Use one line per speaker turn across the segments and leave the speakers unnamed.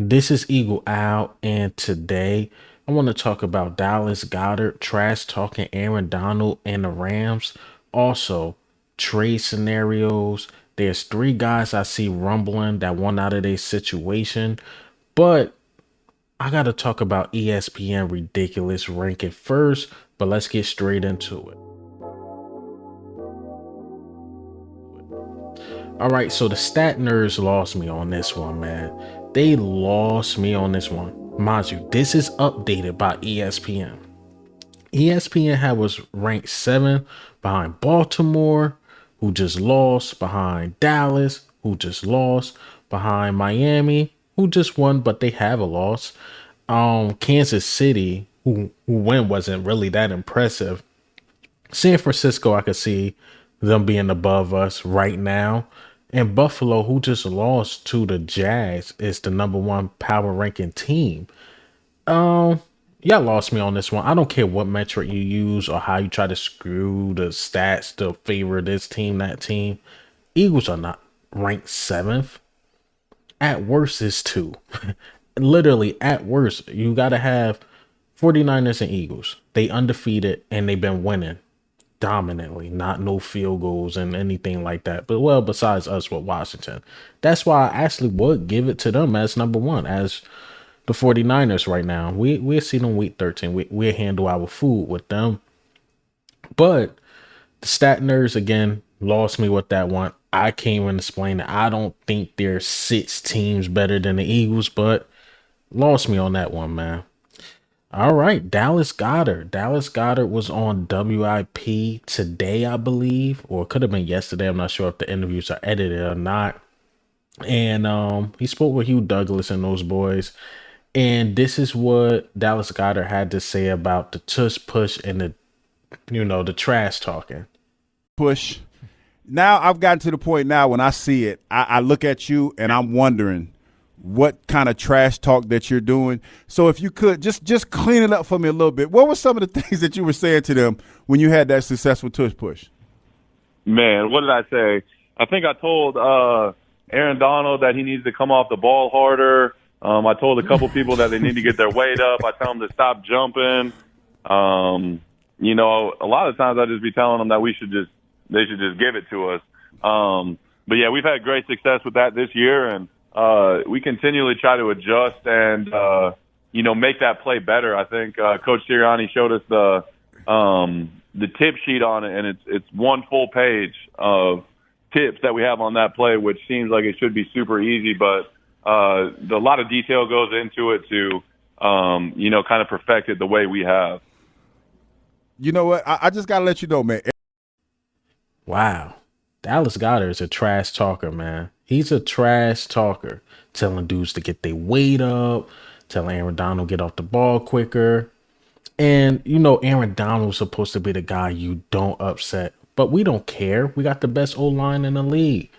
This is Eagle Out, and today I want to talk about Dallas Goedert trash talking Aaron Donald and the Rams. Also, trade scenarios. There's three guys I see rumbling that want out of their situation, but I got to talk about ESPN ridiculous ranking first. But let's get straight into it. All right, so the stat nerds lost me on this one, man. They lost me on this one. Mind you, this is updated by ESPN. ESPN had was ranked 7 behind Baltimore, who just lost, behind Dallas, who just lost, behind Miami, who just won, but they have a loss. Kansas City, who win wasn't really that impressive. San Francisco, I could see them being above us right now. And Buffalo, who just lost to the Jags, is the number one power ranking team. Um, Y'all lost me on this one. I don't care what metric you use or how you try to screw the stats to favor this team, that team. Eagles are not ranked seventh. At worst is two. Literally, at worst, you got to have 49ers and Eagles. They undefeated and they've been winning dominantly, not no field goals and anything like that. But well, besides us with Washington, that's why I actually would give it to them as number one, as the 49ers right now. We'll see them week 13. We'll handle our food with them. But the stat nerds again lost me with that one. I can't even explain it. I don't think there's 6 teams better than the Eagles, but lost me on that one, man. All right, Dallas Goddard. Dallas Goddard was on WIP today, I believe, or it could have been yesterday. I'm not sure if the interviews are edited or not. And he spoke with Hugh Douglas and those boys. And this is what Dallas Goddard had to say about the tush push and the trash talking.
Push. Now I've gotten to the point now when I see it, I look at you and I'm wondering what kind of trash talk that you're doing. So if you could just clean it up for me a little bit. What were some of the things that you were saying to them when you had that successful tush push?
Man, what did I say? I think I told Aaron Donald that he needs to come off the ball harder. I told a couple people that they need to get their weight up. I tell them to stop jumping. A lot of times I just be telling them that they should just give it to us. But yeah, we've had great success with that this year, and we continually try to adjust and make that play better. I think Coach Sirianni showed us the tip sheet on it, and it's one full page of tips that we have on that play, which seems like it should be super easy, but a lot of detail goes into it to kind of perfect it the way we have.
You know what? I just gotta let you know, man.
Wow. Dallas Goddard is a trash talker, man. He's a trash talker, telling dudes to get their weight up, telling Aaron Donald get off the ball quicker. And Aaron Donald's supposed to be the guy you don't upset, but we don't care. We got the best O-line in the league.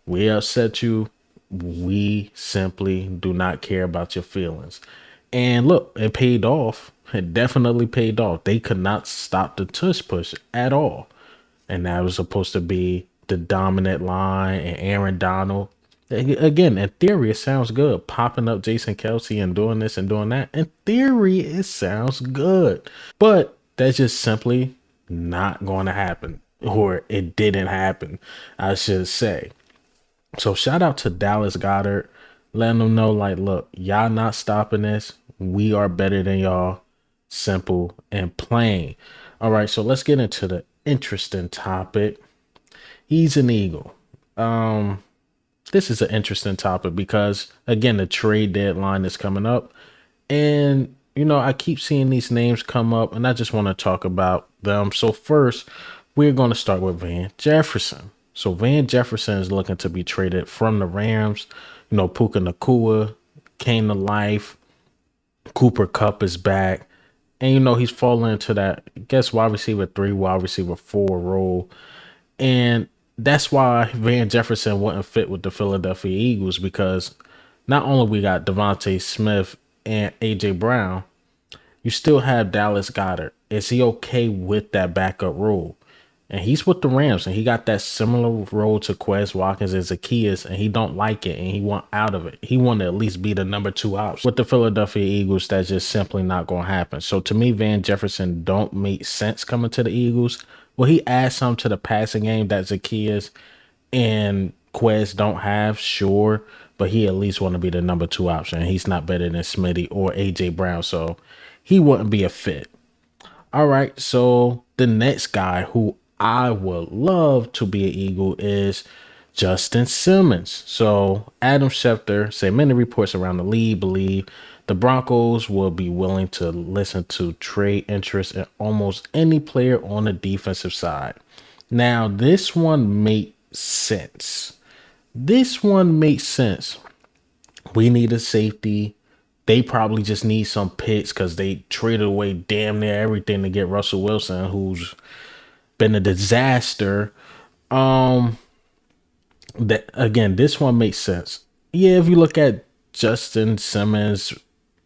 We upset you. We simply do not care about your feelings. And look, it paid off. It definitely paid off. They could not stop the tush push at all. And that was supposed to be the dominant line, and Aaron Donald. Again, in theory, it sounds good. Popping up Jason Kelsey and doing this and doing that. In theory, it sounds good. But that's just simply not going to happen. Or it didn't happen, I should say. So shout out to Dallas Goddard. Letting them know, like, look, y'all not stopping this. We are better than y'all. Simple and plain. All right, so let's get into the interesting topic. He's an Eagle. This is an interesting topic because, again, the trade deadline is coming up. And, I keep seeing these names come up, and I just want to talk about them. So first, we're going to start with Van Jefferson. So Van Jefferson is looking to be traded from the Rams. Puka Nacua came to life. Cooper Kupp is back. And, he's falling into that, I guess, wide receiver 3, wide receiver 4 role. And that's why Van Jefferson wouldn't fit with the Philadelphia Eagles, because not only we got Devontae Smith and A.J. Brown, you still have Dallas Goddard. Is he okay with that backup role? and he's with the Rams, and he got that similar role to Quez Watkins and Zacchaeus, and he don't like it, and he want out of it. He want to at least be the number 2 option. With the Philadelphia Eagles, that's just simply not going to happen. So to me, Van Jefferson don't make sense coming to the Eagles. Well, he adds some to the passing game that Zacchaeus and Quez don't have, sure, but he at least want to be the number 2 option. He's not better than Smitty or AJ Brown, so he wouldn't be a fit. All right, so the next guy who I would love to be an Eagle is Justin Simmons. So Adam Schefter say many reports around the league believe the Broncos will be willing to listen to trade interest in almost any player on the defensive side. Now, this one makes sense. This one makes sense. We need a safety. They probably just need some picks because they traded away damn near everything to get Russell Wilson, who's been a disaster. That again, this one makes sense. Yeah, if you look at Justin Simmons'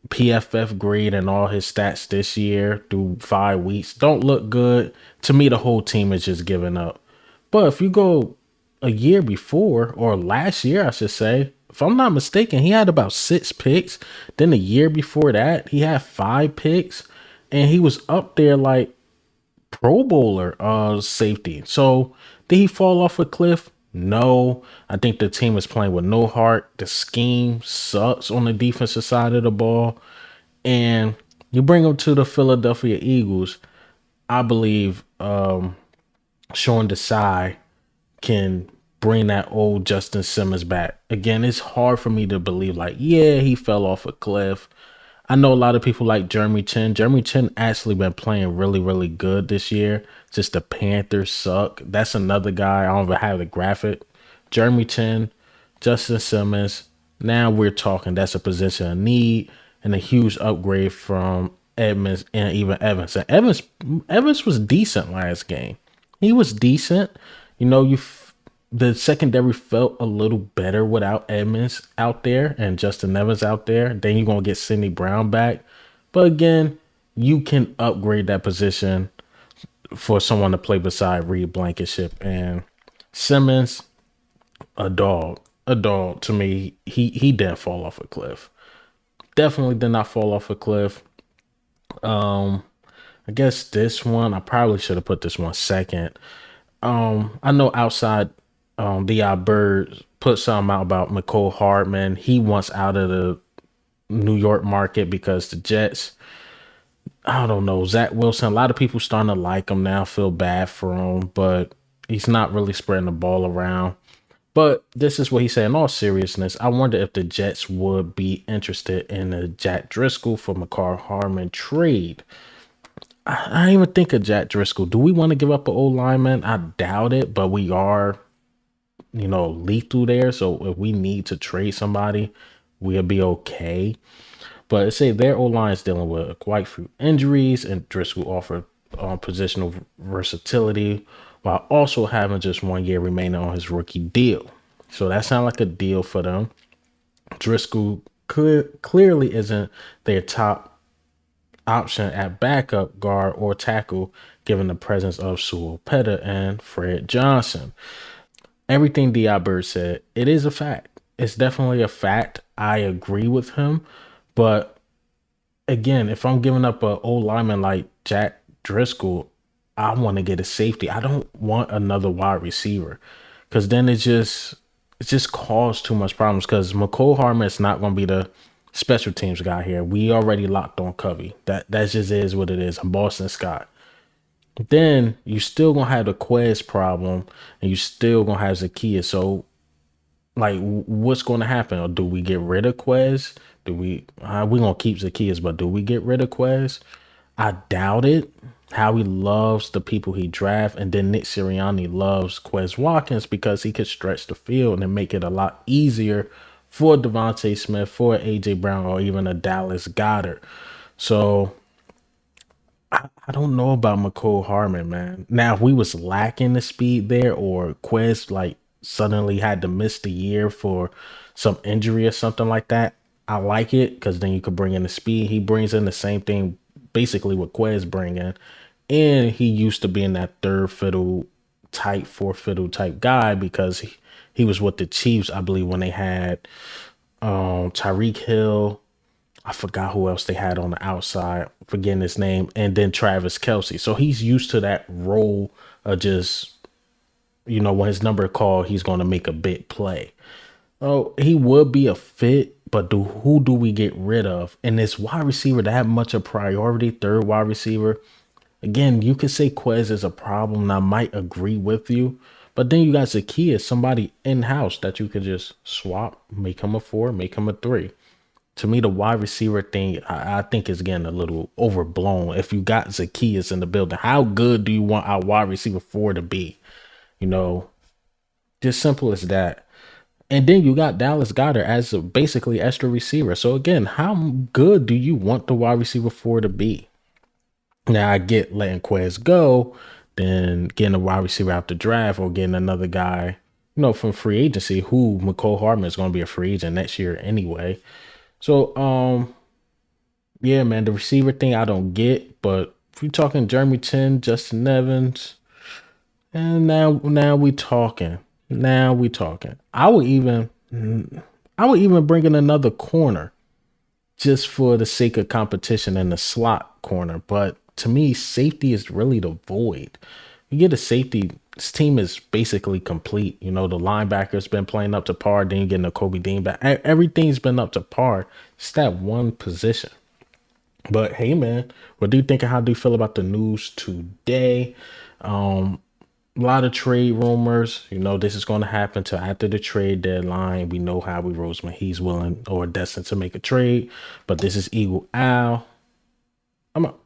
PFF grade and all his stats this year through 5 weeks, don't look good. To me, the whole team is just giving up. But if you go a year before, or last year, I should say, if I'm not mistaken, he had about 6 picks. Then the year before that, he had 5 picks, and he was up there like Pro Bowler safety. So did he fall off a cliff? No. I think the team is playing with no heart. The scheme sucks on the defensive side of the ball. And you bring him to the Philadelphia Eagles, I believe Sean Desai can bring that old Justin Simmons back. Again, it's hard for me to believe, like, yeah, he fell off a cliff. I know a lot of people like Jeremy Chinn. Jeremy Chinn actually been playing really, really good this year. Just the Panthers suck. That's another guy. I don't even have the graphic. Jeremy Chinn, Justin Simmons. Now we're talking. That's a position of need and a huge upgrade from Edmonds and even Evans. And Evans was decent last game. He was decent. You know, the secondary felt a little better without Edmonds out there and Justin Evans out there. Then you're going to get Sidney Brown back. But again, you can upgrade that position for someone to play beside Reed Blankenship. And Simmons, a dog. A dog to me. He didn't fall off a cliff. Definitely did not fall off a cliff. I guess this one, I probably should have put this one second. I know outside the Bird put something out about Mecole Hardman. He wants out of the New York market because the Jets, I don't know, Zach Wilson, a lot of people starting to like him now, feel bad for him, but he's not really spreading the ball around. But this is what he said. In all seriousness, I wonder if the Jets would be interested in a Jack Driscoll for Mecole Hardman trade. I didn't even think of Jack Driscoll. Do we want to give up an old lineman? I doubt it, but we are, lethal there. So if we need to trade somebody, we'll be okay. But say their old line is dealing with quite a few injuries, and Driscoll offered positional versatility while also having just 1 year remaining on his rookie deal. So that sounds like a deal for them. Driscoll clearly isn't their top option at backup guard or tackle, given the presence of Sewell Petta and Fred Johnson. Everything D.I. Bird said, it is a fact. It's definitely a fact. I agree with him. But again, if I'm giving up an old lineman like Jack Driscoll, I want to get a safety. I don't want another wide receiver because then it just caused too much problems because Mecole Hardman is not going to be the special teams guy here. We already locked on Covey. That just is what it is. I'm Boston Scott. Then you still going to have the Quez problem and you still going to have Zacchaeus. So, like, what's going to happen? Or do we get rid of Quez? We going to keep Zacchaeus, but do we get rid of Quez? I doubt it. Howie loves the people he drafts, and then Nick Sirianni loves Quez Watkins because he could stretch the field and make it a lot easier for Devontae Smith, for AJ Brown, or even a Dallas Goedert. So I don't know about Mecole Hardman, man. Now, if we was lacking the speed there, or Quez like suddenly had to miss the year for some injury or something like that, I like it because then you could bring in the speed. He brings in the same thing basically what Quez bring in. And he used to be in that third fiddle tight fourth fiddle type guy because he was with the Chiefs, I believe, when they had Tyreek Hill. I forgot who else they had on the outside, forgetting his name, and then Travis Kelce. So he's used to that role of just, when his number called, he's going to make a big play. Oh, he would be a fit, but who do we get rid of? And is wide receiver that much a priority? Third wide receiver. Again, you could say Quez is a problem, and I might agree with you. But then you got Zacchaeus, somebody in-house that you could just swap, make him a 4, make him a 3. To me, the wide receiver thing, I think is getting a little overblown. If you got Zacchaeus in the building, how good do you want our wide receiver 4 to be? Just simple as that. And then you got Dallas Goedert as basically extra receiver. So again, how good do you want the wide receiver 4 to be? Now I get letting Quez go, then getting a wide receiver out the draft, or getting another guy, from free agency, who Mecole Hardman is going to be a free agent next year anyway. So, yeah, man, the receiver thing I don't get, but if you're talking Jeremy Chinn, Justin Evans, and now we talking. Now we talking. I would even bring in another corner just for the sake of competition in the slot corner. But to me, safety is really the void. You get a safety, this team is basically complete. The linebacker's been playing up to par. Then you get a Kobe Dean back. Everything's been up to par. It's that one position. But hey, man, what do you think? How do you feel about the news today? A lot of trade rumors. This is going to happen till after the trade deadline. We know Howie Roseman, he's willing or destined to make a trade. But this is Eagle Al. I'm out.